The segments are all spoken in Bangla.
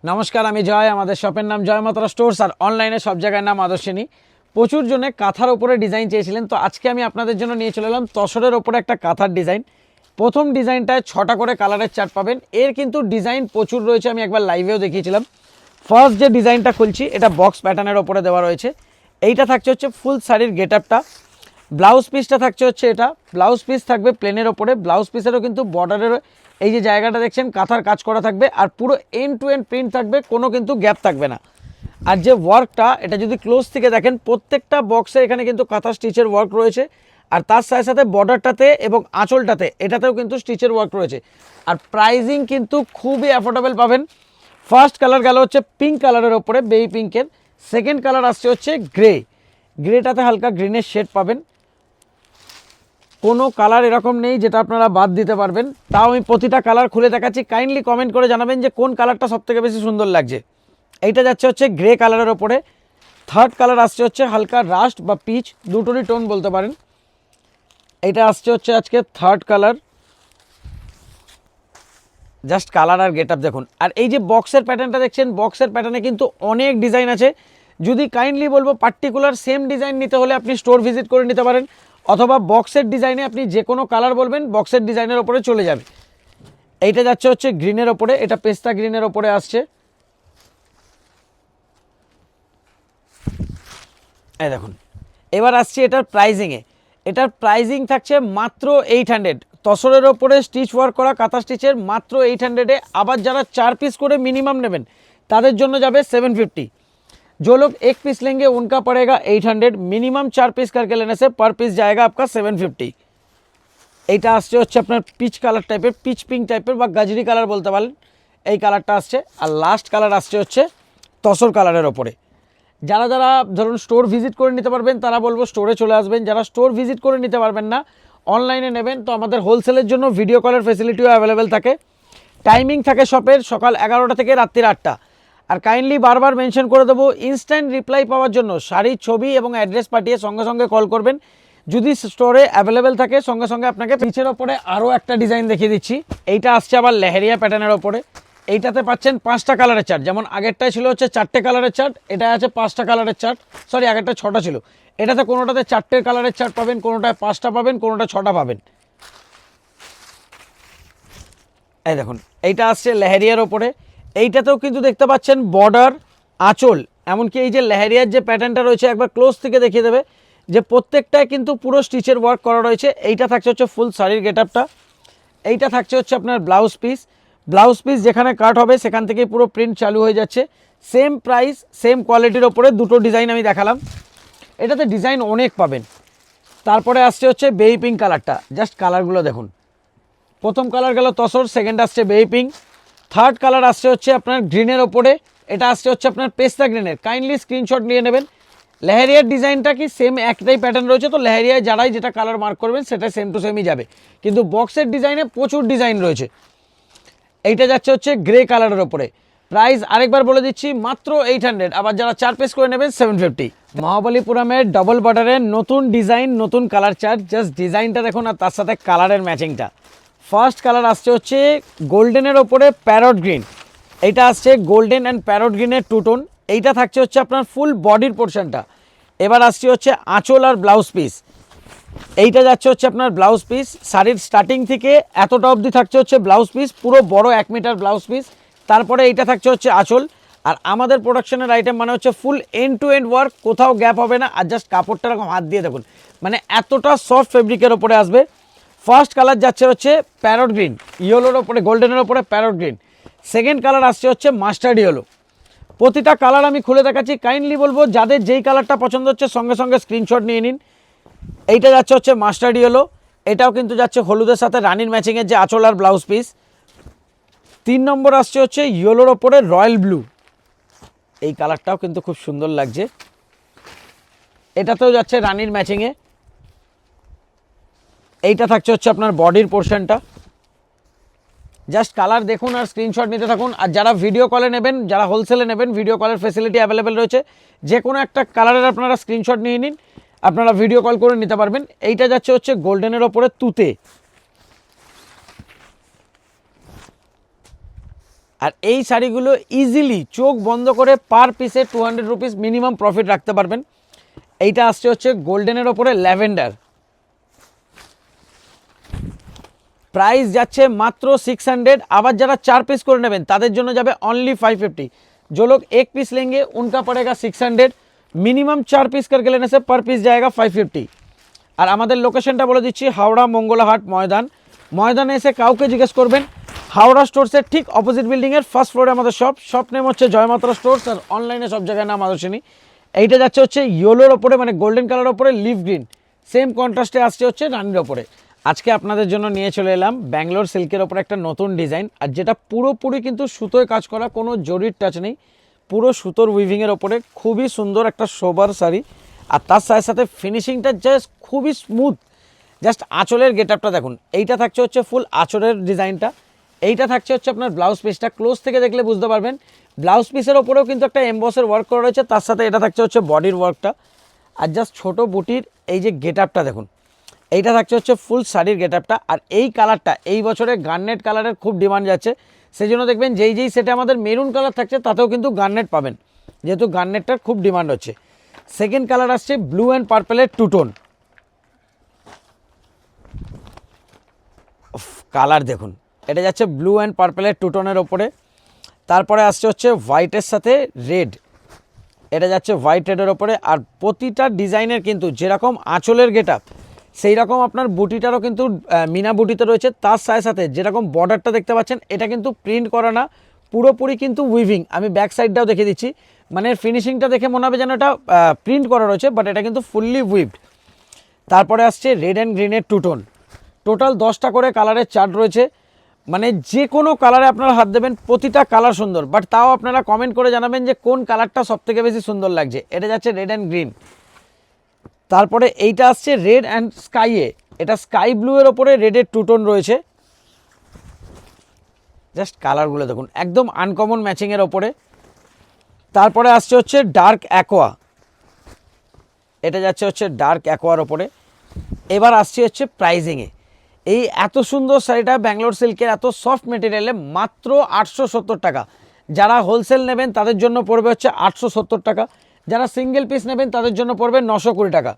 নমস্কার, আমি জয়। আমাদের শপের নাম জয় মাতারা স্টোর্স আর অনলাইনে সব জায়গায় নাম আদর্শিনী। প্রচুর জনে কাঁথার ওপরে ডিজাইন চেয়েছিলেন, তো আজকে আমি আপনাদের জন্য নিয়ে চলে এলাম তসরের ওপরে একটা কাঁথার ডিজাইন। প্রথম ডিজাইনটায় 6টা করে কালারের চার্ট পাবেন। এর কিন্তু ডিজাইন প্রচুর রয়েছে, আমি একবার লাইভেও দেখিয়েছিলাম। ফার্স্ট যে ডিজাইনটা খুলছি এটা বক্স প্যাটার্নের ওপরে দেওয়া রয়েছে। এইটা থাকছে হচ্ছে ফুল শাড়ির গেট আপটা। ব্লাউজ পিসটা থাকছে হচ্ছে এটা, ব্লাউজ পিস থাকবে প্লেনের ওপরে। ব্লাউজ পিসেরও কিন্তু বর্ডারের এই যে জায়গাটা দেখছেন কাঁথার কাজ করা থাকবে, আর পুরো এন্ড টু এন্ড প্রিন্ট থাকবে, কোনো কিন্তু গ্যাপ থাকবে না। আর যে ওয়ার্কটা এটা যদি ক্লোজ থেকে দেখেন, প্রত্যেকটা বক্সে এখানে কিন্তু কাঁথা স্টিচের ওয়ার্ক রয়েছে। আর তার সাথে সাথে বর্ডারটাতে এবং আঁচলটাতে এটাতেও কিন্তু স্টিচের ওয়ার্ক রয়েছে। আর প্রাইজিং কিন্তু খুবই অ্যাফোর্ডেবল পাবেন। ফার্স্ট কালার গেল হচ্ছে পিঙ্ক কালারের ওপরে, বেবি পিঙ্কের। সেকেন্ড কালার আসছে হচ্ছে গ্রে, গ্রেটাতে হালকা গ্রিনের শেড পাবেন। কোনো কালার এরকম নেই যেটা আপনারা বাদ দিতে পারবেন, তাও আমি প্রতিটা কালার খুলে দেখাচ্ছি। কাইন্ডলি কমেন্ট করে জানাবেন যে কোন কালারটা সবথেকে বেশি সুন্দর লাগছে। এইটা যাচ্ছে হচ্ছে গ্রে কালারের ওপরে। থার্ড কালার আসছে হচ্ছে হালকা রাস্ট বা পিচ, দুটোরই টোন বলতে পারেন। এইটা আসছে হচ্ছে আজকে থার্ড কালার। জাস্ট কালার আর গেট আপ দেখুন। আর এই যে বক্সের প্যাটার্নটা দেখছেন, বক্সের প্যাটার্নে কিন্তু অনেক ডিজাইন আছে। যদি কাইন্ডলি বলবো পার্টিকুলার সেম ডিজাইন নিতে হলে আপনি স্টোর ভিজিট করে নিতে পারেন, অথবা বক্সের ডিজাইনে আপনি যে কোনো কালার বলবেন বক্সের ডিজাইনের ওপরে চলে যাবে। এইটা যাচ্ছে হচ্ছে গ্রিনের ওপরে, এটা পেস্তা গ্রিনের ওপরে আসছে। এই দেখুন। এবার আসছি এটার প্রাইজিংয়ে। এটার প্রাইজিং থাকছে মাত্র 800। তসরের ওপরে স্টিচ ওয়ার্ক করা কাঁথা স্টিচের মাত্র 800-এ। আবার যারা 4 पीस করে मिनिमम নেবেন তাদের জন্য যাবে 750। जो लोग 1 पीस लेंगे उनका पड़ेगा 800। मिनिमम 4 पीस करके लेने से पर पीस जाएगा आपका 750। এইটা আসছে হচ্ছে আপনার পিচ কালার টাইপের, পিচ পিঙ্ক টাইপের বা গাজরি কালার বলতে পারেন। এই কালারটা আসছে। আর লাস্ট কালার আসছে হচ্ছে তসর কালারের ওপরে। যারা যারা ধরুন স্টোর ভিজিট করে নিতে পারবেন তারা বলবো স্টোরে চলে আসবেন। যারা স্টোর ভিজিট করে নিতে পারবেন না, অনলাইনে নেবেন, তো আমাদের হোলসেলের জন্য ভিডিও কলের ফেসিলিটিও অ্যাভেলেবেল থাকে। টাইমিং থাকে শপের সকাল 11টা থেকে রাত্রির 8টা। আর কাইন্ডলি বারবার মেনশন করে দেবো, ইনস্ট্যান্ট রিপ্লাই পাওয়ার জন্য শাড়ির ছবি এবং অ্যাড্রেস পাঠিয়ে সঙ্গে সঙ্গে কল করবেন। যদি স্টোরে অ্যাভেলেবেল থাকে সঙ্গে সঙ্গে আপনাকে পিচের ওপরে আরও একটা ডিজাইন দেখিয়ে দিচ্ছি। এইটা আসছে আবার লেহেরিয়া প্যাটার্নের ওপরে। এইটাতে পাচ্ছেন 5টা কালারের চার্ট। যেমন আগেরটাই ছিল হচ্ছে 4টে কালারের চার্ট, এটা আছে 5টা কালারের চার্ট। সরি, আগেরটা 6টা ছিল। এটাতে কোনোটাতে 4টে কালারের চার্ট পাবেন, কোনোটায় 5টা পাবেন, কোনোটা 6টা পাবেন। এই দেখুন, এইটা আসছে লেহেরিয়ার ওপরে। এইটাতেও কিন্তু দেখতে পাচ্ছেন বর্ডার, আঁচল, এমনকি এই যে লেহেরিয়ার যে প্যাটার্নটা রয়েছে একবার ক্লোজ থেকে দেখিয়ে দেবে যে প্রত্যেকটায় কিন্তু পুরো স্টিচের ওয়ার্ক করা রয়েছে। এইটা থাকছে হচ্ছে ফুল শাড়ির গেট আপটা। এইটা থাকছে হচ্ছে আপনার ব্লাউজ পিস। ব্লাউজ পিস যেখানে কাট হবে সেখান থেকেই পুরো প্রিন্ট চালু হয়ে যাচ্ছে। সেম প্রাইস সেম কোয়ালিটির ওপরে দুটো ডিজাইন আমি দেখালাম। এটাতে ডিজাইন অনেক পাবেন। তারপরে আসছে হচ্ছে বেবি পিঙ্ক কালারটা। জাস্ট কালারগুলো দেখুন। প্রথম কালার গেল তসর, সেকেন্ড আসছে বেবি পিঙ্ক। থার্ড কালার আসছে হচ্ছে আপনার গ্রিনের ওপরে, এটা আসছে হচ্ছে আপনার পেস্তা গ্রিনের। কাইন্ডলি স্ক্রিনশট নিয়ে নেবেন। লেহেরিয়ার ডিজাইনটা কি সেম একটাই প্যাটার্ন রয়েছে, তো লেহেরিয়ায় যারাই যেটা কালার মার্ক করবেন সেটা সেম টু সেমই যাবে, কিন্তু বক্সের ডিজাইনে প্রচুর ডিজাইন রয়েছে। এইটা যাচ্ছে হচ্ছে গ্রে কালারের ওপরে। প্রাইস আরেকবার বলে দিচ্ছি, মাত্র 800। আবার যারা 4 পিস করে নেবেন 750। মহাবলীপুরমের ডবল বর্ডারের নতুন ডিজাইন, নতুন কালার চার্ট। জাস্ট ডিজাইনটা দেখুন আর তার সাথে কালারের ম্যাচিংটা। ফার্স্ট কালার আসছে হচ্ছে গোল্ডেনের ওপরে প্যারট গ্রিন। এইটা আসছে গোল্ডেন অ্যান্ড প্যারট গ্রিনের টু টোন। এইটা থাকছে হচ্ছে আপনার ফুল বডির পোর্শনটা। এবার আসছে হচ্ছে আঁচল আর ব্লাউজ পিস। এইটা যাচ্ছে হচ্ছে আপনার ব্লাউজ পিস। শাড়ির স্টার্টিং থেকে এতটা অবধি থাকছে হচ্ছে ব্লাউজ পিস, পুরো বড় 1 মিটার ব্লাউজ পিস। তারপরে এইটা থাকছে হচ্ছে আঁচল। আর আমাদের প্রোডাকশনের আইটেম মানে হচ্ছে ফুল এন্ড টু এন্ড ওয়ার্ক, কোথাও গ্যাপ হবে না। আর জাস্ট কাপড়টা এরকম হাত দিয়ে দেখুন, মানে এতটা সফট ফেব্রিকের ওপরে আসবে। ফার্স্ট কালার যাচ্ছে হচ্ছে প্যারট গ্রিন, ইয়েলোর ওপরে গোল্ডেনের ওপরে প্যারট গ্রিন। সেকেন্ড কালার আসছে হচ্ছে মাস্টার্ড ইয়েলো। প্রতিটা কালার আমি খুলে দেখাচ্ছি। কাইন্ডলি বলবো যাদের যেই কালারটা পছন্দ হচ্ছে সঙ্গে সঙ্গে স্ক্রিনশট নিয়ে নিন। এইটা যাচ্ছে হচ্ছে মাস্টার্ড ইয়েলো। এটাও কিন্তু যাচ্ছে হলুদের সাথে রানির ম্যাচিংয়ের যে আঁচল আর ব্লাউজ পিস। 3 নম্বর আসছে হচ্ছে ইয়েলোর ওপরে রয়্যাল ব্লু। এই কালারটাও কিন্তু খুব সুন্দর লাগছে। এটাতেও যাচ্ছে রানির ম্যাচিংয়ে। এইটা থাকছে হচ্ছে আপনার বডির পোর্শনটা। জাস্ট কালার দেখুন আর স্ক্রিনশট নিতে থাকুন। আর যারা ভিডিও কলে নেবেন, যারা হোলসেলে নেবেন, ভিডিও কলের ফেসিলিটি অ্যাভেলেবেল রয়েছে। যে কোনো একটা কালারের আপনারা স্ক্রিনশট নিয়ে নিন, আপনারা ভিডিও কল করে নিতে পারবেন। এইটা যাচ্ছে হচ্ছে গোল্ডেনের ওপরে তুতে। আর এই শাড়িগুলো ইজিলি চোখ বন্ধ করে পার পিসে 200 রুপিস মিনিমাম প্রফিট রাখতে পারবেন। এইটা আসছে হচ্ছে গোল্ডেনের ওপরে ল্যাভেন্ডার, প্রাইস যাচ্ছে মাত্র 600। আবার যারা 4 পিস করে নেবেন তাদের জন্য যাবে অনলি 550। जो लोग 1 पीस लेंगे उनका पड़ेगा 600, मिनिमम 4 पीस करके लेने से पर पीस जाएगा 550। আর আমাদের লোকেশনটা বলে দিচ্ছি, হাওড়া মঙ্গলাহাট ময়দান। ময়দানে এসে কাউকে জিজ্ঞেস করবেন, হাওড়া স্টোরসের ঠিক অপোজিট বিল্ডিংয়ের ফার্স্ট ফ্লোরে আমাদের শপ নেম হচ্ছে জয়মাত্রা স্টোর্স, আর অনলাইনে সব জায়গায় নাম আদর্শিনী। এইটা যাচ্ছে হচ্ছে ইয়েলোর ওপরে মানে গোল্ডেন কালার ওপরে লিভ গ্রিন, সেম কন্ট্রাস্টে আসছে হচ্ছে রানির ওপরে। আজকে আপনাদের জন্য নিয়ে চলে এলাম ব্যাঙ্গালোর সিল্কের ওপরে একটা নতুন ডিজাইন, আর যেটা পুরোপুরি কিন্তু সুতোয় কাজ করা, কোনো জরির টাচ নেই, পুরো সুতোর উইভিংয়ের ওপরে খুবই সুন্দর একটা সোবার শাড়ি। আর তার সাথে সাথে ফিনিশিংটা জাস্ট খুবই স্মুথ। জাস্ট আঁচলের গেট আপটা দেখুন, এইটা থাকছে হচ্ছে ফুল আঁচলের ডিজাইনটা, এইটা থাকছে হচ্ছে আপনার ব্লাউজ পিসটা। ক্লোজ থেকে দেখলে বুঝতে পারবেন ব্লাউজ পিসের ওপরেও কিন্তু একটা এমবসের ওয়ার্ক করা রয়েছে, তার সাথে এটা থাকছে হচ্ছে বডির ওয়ার্কটা। আর জাস্ট ছোটো বুটির এই যে গেট আপটা দেখুন, এইটা থাকছে হচ্ছে ফুল শাড়ির গেট আপটা। আর এই কালারটা এই বছরে গার্নেট কালারের খুব ডিমান্ড যাচ্ছে, সেই জন্য দেখবেন যেই সেটে আমাদের মেরুন কালার থাকছে তাতেও কিন্তু গার্নেট পাবেন, যেহেতু গার্নেটটার খুব ডিমান্ড হচ্ছে। সেকেন্ড কালার আসছে ব্লু অ্যান্ড পার্পেলের টু টোন, কালার দেখুন, এটা যাচ্ছে ব্লু অ্যান্ড পার্পেলের টু টোনের ওপরে। তারপরে আসছে হচ্ছে হোয়াইটের সাথে রেড, এটা যাচ্ছে হোয়াইট রেডের ওপরে। আর প্রতিটা ডিজাইনের কিন্তু যেরকম আঁচলের গেট আপ সেই রকম আপনার বুটিটারও কিন্তু মিনা বুটিতে রয়েছে, তার সাথে সাথে যেরকম বর্ডারটা দেখতে পাচ্ছেন এটা কিন্তু প্রিন্ট করা না, পুরোপুরি কিন্তু উইভিং। আমি ব্যাক সাইডটাও দেখে দিচ্ছি, মানে ফিনিশিংটা দেখে মনে হবে যেন এটা প্রিন্ট করা রয়েছে, বাট এটা কিন্তু ফুললি উইভড। তারপরে আসছে রেড অ্যান্ড গ্রিনের টু টোন, টোটাল 10টা করে কালারের চার্ট রয়েছে, মানে যে কোনো কালারে আপনারা হাত দেবেন প্রতিটা কালার সুন্দর, বাট তাও আপনারা কমেন্ট করে জানাবেন যে কোন কালারটা সবথেকে বেশি সুন্দর লাগছে। এটা যাচ্ছে রেড অ্যান্ড গ্রিন। তারপরে এইটা আসছে রেড অ্যান্ড স্কাইয়ে, এটা স্কাই ব্লু এর ওপরে রেডের টু টোন রয়েছে। জাস্ট কালারগুলো দেখুন, একদম আনকমন ম্যাচিংয়ের ওপরে। তারপরে আসছে হচ্ছে ডার্ক অ্যাকোয়া, এটা যাচ্ছে হচ্ছে ডার্ক অ্যাকোয়ার ওপরে। এবার আসছে হচ্ছে প্রাইজিংয়ে, এই এত সুন্দর শাড়িটা ব্যাঙ্গালোর সিল্কের এত সফট মেটেরিয়ালে মাত্র 870 টাকা। যারা হোলসেল নেবেন তাদের জন্য পড়বে হচ্ছে 870 টাকা, যারা सिंगल पीस नेবেন তাদের জন্য পড়বে 920 টাকা।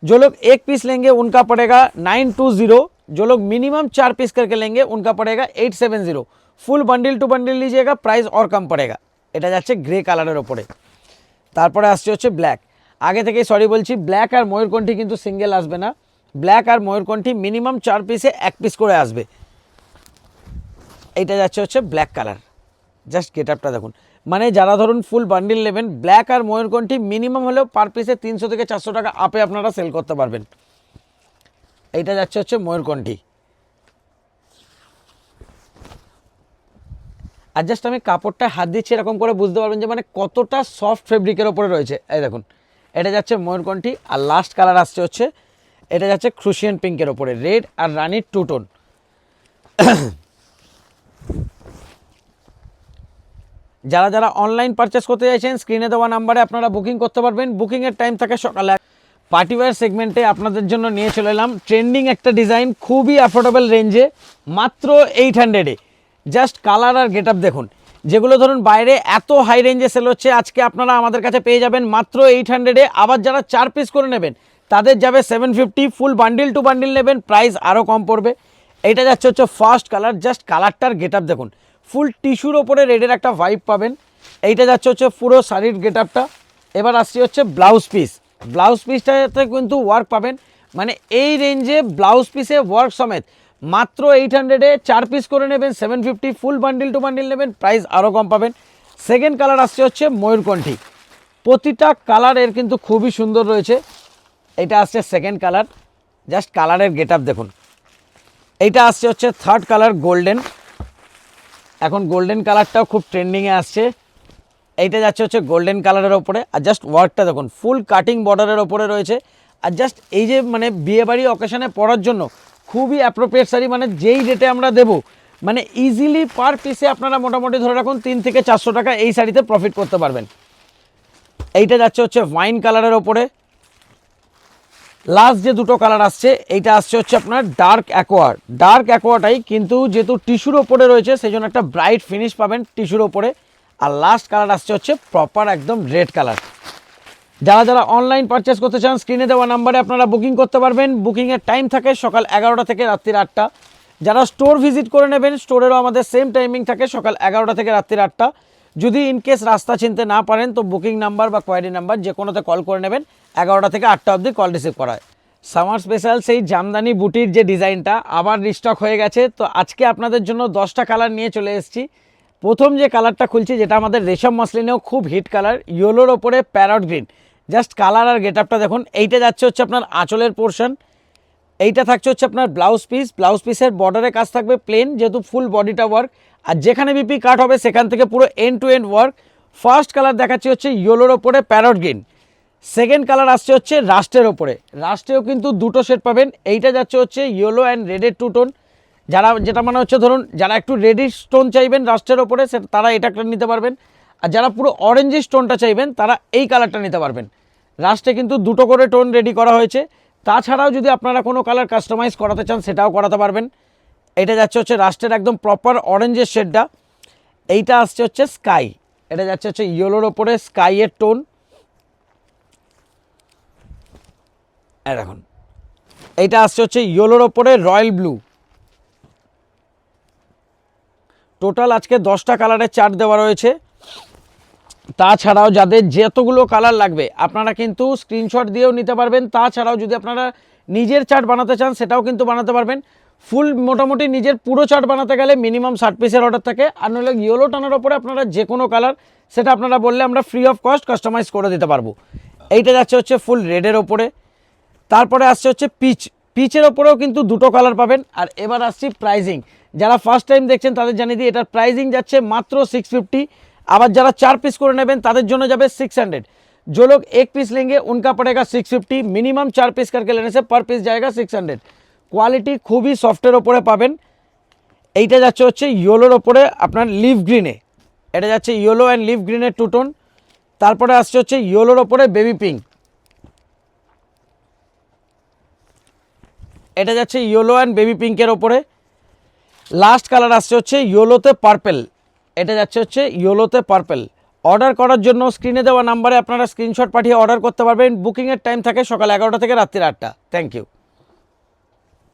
जो लोग 1 पीस लेंगे उनका पड़ेगा 920, जो लोग मिनिमम 4 पीस करके लेंगे उनका पड़ेगा 870। फुल बंडल टू बंडल लीजिएगा प्राइस और कम पड़ेगा। এটা যাচ্ছে গ্রে কালারের ওপরে। তারপরে আসছে হচ্ছে ব্ল্যাক, আগে থেকেই সরি বলছি ব্ল্যাক আর ময়ূরকণ্ঠী কিন্তু সিঙ্গেল আসবে না, ব্ল্যাক আর ময়ূরকণ্ঠী মিনিমাম 4 পিসে 1 পিস করে আসবে। এইটা যাচ্ছে হচ্ছে ব্ল্যাক কালার, জাস্ট গেট আপটা দেখুন, মানে যারা ধরুন ফুল বান্ডিল নেবেন ব্ল্যাক আর ময়ূরকণ্ঠী মিনিমাম হলেও পার পিসে 300 থেকে 400 টাকা আপে আপনারা সেল করতে পারবেন। এইটা যাচ্ছে হচ্ছে ময়ূরকণ্ঠী। আর জাস্ট আমি কাপড়টা হাত দিচ্ছি এরকম করে বুঝতে পারবেন যে মানে কতটা সফট ফেব্রিকের ওপরে রয়েছে। এই দেখুন, এটা যাচ্ছে ময়ূরকণ্ঠী। আর লাস্ট কালার আসছে হচ্ছে এটা যাচ্ছে ক্রুশিয়ান পিঙ্কের ওপরে রেড আর রানির টু টোন। যারা যারা অনলাইন পারচেস করতে চাইছেন স্ক্রিনে দেওয়া নাম্বারে আপনারা বুকিং করতে পারবেন। বুকিংয়ের টাইম থাকে সকালে। পার্টিওয়্যার সেগমেন্টে আপনাদের জন্য নিয়ে চলে এলাম ট্রেন্ডিং একটা ডিজাইন, খুবই অ্যাফোর্ডেবল রেঞ্জে, মাত্র 800-এ। জাস্ট কালার আর গেট আপ দেখুন, যেগুলো ধরুন বাইরে এত হাই রেঞ্জে সেল হচ্ছে, আজকে আপনারা আমাদের কাছে পেয়ে যাবেন মাত্র 800-এ। আবার যারা 4 পিস করে নেবেন তাদের যাবে 750। ফুল বান্ডিল টু বান্ডিল নেবেন প্রাইস আরও কম পড়বে। এইটা যাচ্ছে হচ্ছে ফার্স্ট কালার, জাস্ট কালারটার গেট আপ দেখুন, ফুল টিস্যুর ওপরে রেডের একটা ভাইব পাবেন। এইটা যাচ্ছে হচ্ছে পুরো শাড়ির গেট আপটা। এবার আসছি হচ্ছে ব্লাউজ পিস, ব্লাউজ পিসটাতে কিন্তু ওয়ার্ক পাবেন, মানে এই রেঞ্জে ব্লাউজ পিসে ওয়ার্ক সমেত মাত্র 800-এ। 4 পিস করে নেবেন 750, ফুল বান্ডিল টু বান্ডিল নেবেন প্রাইস আরও কম পাবেন। সেকেন্ড কালার আসছে হচ্ছে ময়ূরকণ্ঠী, প্রতিটা কালার এর কিন্তু খুবই সুন্দর রয়েছে। এটা আসছে সেকেন্ড কালার, জাস্ট কালারের গেট আপ দেখুন। এইটা আসছে হচ্ছে থার্ড কালার গোল্ডেন, এখন গোল্ডেন কালারটাও খুব ট্রেন্ডিংয়ে আসছে। এইটা যাচ্ছে হচ্ছে গোল্ডেন কালারের ওপরে। আর জাস্ট ওয়ার্কটা দেখুন, ফুল কাটিং বর্ডারের ওপরে রয়েছে। আর জাস্ট এই যে মানে বিয়েবাড়ি অকেশনে পরার জন্য খুবই অ্যাপ্রোপ্রিয়েট শাড়ি, মানে যেই রেটে আমরা দেবো মানে ইজিলি পার পিসে আপনারা মোটামুটি ধরে রাখুন 3 থেকে 400 টাকা এই শাড়িতে প্রফিট করতে পারবেন। এইটা যাচ্ছে হচ্ছে ওয়াইন কালারের ওপরে, লাস্ট যে দুটো কালার আসছে, এইটা আসছে হচ্ছে আপনার ডার্ক অ্যাকোয়াটাই, কিন্তু যেহেতু টিস্যুর ওপরে রয়েছে সেই জন্য একটা ব্রাইট ফিনিশ পাবেন টিস্যুর ওপরে। আর লাস্ট কালার আসছে হচ্ছে প্রপার একদম রেড কালার। যারা যারা অনলাইন পারচেস করতে চান স্ক্রিনে দেওয়া নাম্বারে আপনারা বুকিং করতে পারবেন। বুকিংয়ের টাইম থাকে সকাল 11টা থেকে রাত্রির 8টা। যারা স্টোর ভিজিট করে নেবেন, স্টোরেরও আমাদের সেম টাইমিং থাকে সকাল 11টা থেকে রাত্রির 8টা। যদি ইনকেস রাস্তা চিনতে না পারেন তো বুকিং নাম্বার বা কোয়ারি নাম্বার যে কোনোতে কল করে নেবেন, 11টা থেকে 8টা অবধি কল রিসিভ করা হয়। সামার স্পেশাল সেই জামদানি বুটির যে ডিজাইনটা আবার রিস্টক হয়ে গেছে, তো আজকে আপনাদের জন্য 10টা কালার নিয়ে চলে এসেছি। প্রথম যে কালারটা খুলছি, যেটা আমাদের রেশম মসলিনেও খুব হিট কালার, ইয়েলোর ওপরে প্যারট গ্রিন। জাস্ট কালার আর গেট আপটা দেখুন। এইটা যাচ্ছে হচ্ছে আপনার আঁচলের পোর্শন, এইটা থাকছে হচ্ছে আপনার ব্লাউজ পিসের বর্ডারের কাজ থাকবে প্লেন, যেহেতু ফুল বডিটা ওয়ার্ক। আর যেখানে বিপি কাট হবে সেখান থেকে পুরো end to end work. First colour দেখাচ্ছি হচ্ছে ইয়েলোর ওপরে প্যারট গ্রিন। সেকেন্ড কালার আসছে হচ্ছে রাস্টের ওপরে, রাস্টেও কিন্তু দুটো শেড পাবেন। এইটা যাচ্ছে হচ্ছে ইয়েলো অ্যান্ড রেডের টু টোন। যারা যেটা মানে হচ্ছে ধরুন যারা একটু রেডি স্টোন চাইবেন রাস্টের ওপরে তারা এটা নিতে পারবেন। আর যারা পুরো অরেঞ্জি স্টোনটা চাইবেন তারা এই কালারটা নিতে পারবেন। রাস্টে কিন্তু দুটো করে টোন রেডি করা হয়েছে। তাছাড়াও যদি আপনারা কোনো কালার কাস্টমাইজ করাতে চান সেটাও করাতে পারবেন। এটা যাচ্ছে হচ্ছে রাস্টের একদম প্রপার অরেঞ্জের শেডটা। এইটা আসছে হচ্ছে স্কাই, এটা যাচ্ছে হচ্ছে ইয়েলোর ওপরে স্কাইয়ের টোন। দেখুন এইটা আসছে হচ্ছে ইয়েলোর ওপরে রয়্যাল ব্লু। টোটাল আজকে 10টা কালারের চার্ট দেওয়া রয়েছে। তাছাড়াও যাদের যতগুলো কালার লাগবে আপনারা কিন্তু স্ক্রিনশট দিয়েও নিতে পারবেন। তাছাড়াও যদি আপনারা নিজের চার্ট বানাতে চান সেটাও কিন্তু বানাতে পারবেন। ফুল মোটামুটি নিজের পুরো চার্ট বানাতে গেলে মিনিমাম 60 পিসের অর্ডার থাকে। আর নইলে ইয়েলো টানার ওপরে আপনারা যে কোনো কালার সেটা আপনারা বললে আমরা ফ্রি অফ কস্ট কাস্টমাইজ করে দিতে পারবো। এইটা যাচ্ছে হচ্ছে ফুল রেডের ওপরে। তারপরে আসছে হচ্ছে পিচের ওপরেও কিন্তু দুটো কালার পাবেন। আর এবার আসছি প্রাইজিং। যারা ফার্স্ট টাইম দেখছেন তাদের জানিয়ে দিই, এটার প্রাইজিং যাচ্ছে মাত্র 650। আবার যারা 4 পিস করে নেবেন তাদের জন্য যাবে 600। जो लोग 1 पीस लेंगे उनका पड़ेगा 650। मिनिमम 4 पीस करके लेने से पर पीस जाएगा 600। কোয়ালিটি খুবই সফটের ওপরে পাবেন। এইটা যাচ্ছে হচ্ছে ইয়েলোর ওপরে আপনার লিভ গ্রিনে, এটা যাচ্ছে ইয়েলো অ্যান্ড লিভ গ্রিনের টু টোন। তারপরে আসছে হচ্ছে ইয়েলোর ওপরে বেবি পিঙ্ক, এটা যাচ্ছে ইয়েলো অ্যান্ড বেবি পিঙ্কের ওপরে। লাস্ট কালার আসছে হচ্ছে ইয়েলোতে পার্পেল, এটা যাচ্ছে হচ্ছে ইয়েলোতে পার্পেল। অর্ডার করার জন্য স্ক্রিনে দেওয়া নাম্বারে আপনারা স্ক্রিনশট পাঠিয়ে অর্ডার করতে পারবেন। বুকিংয়ের টাইম থাকে সকাল 11টা থেকে রাত্রি 8টা। Thank you.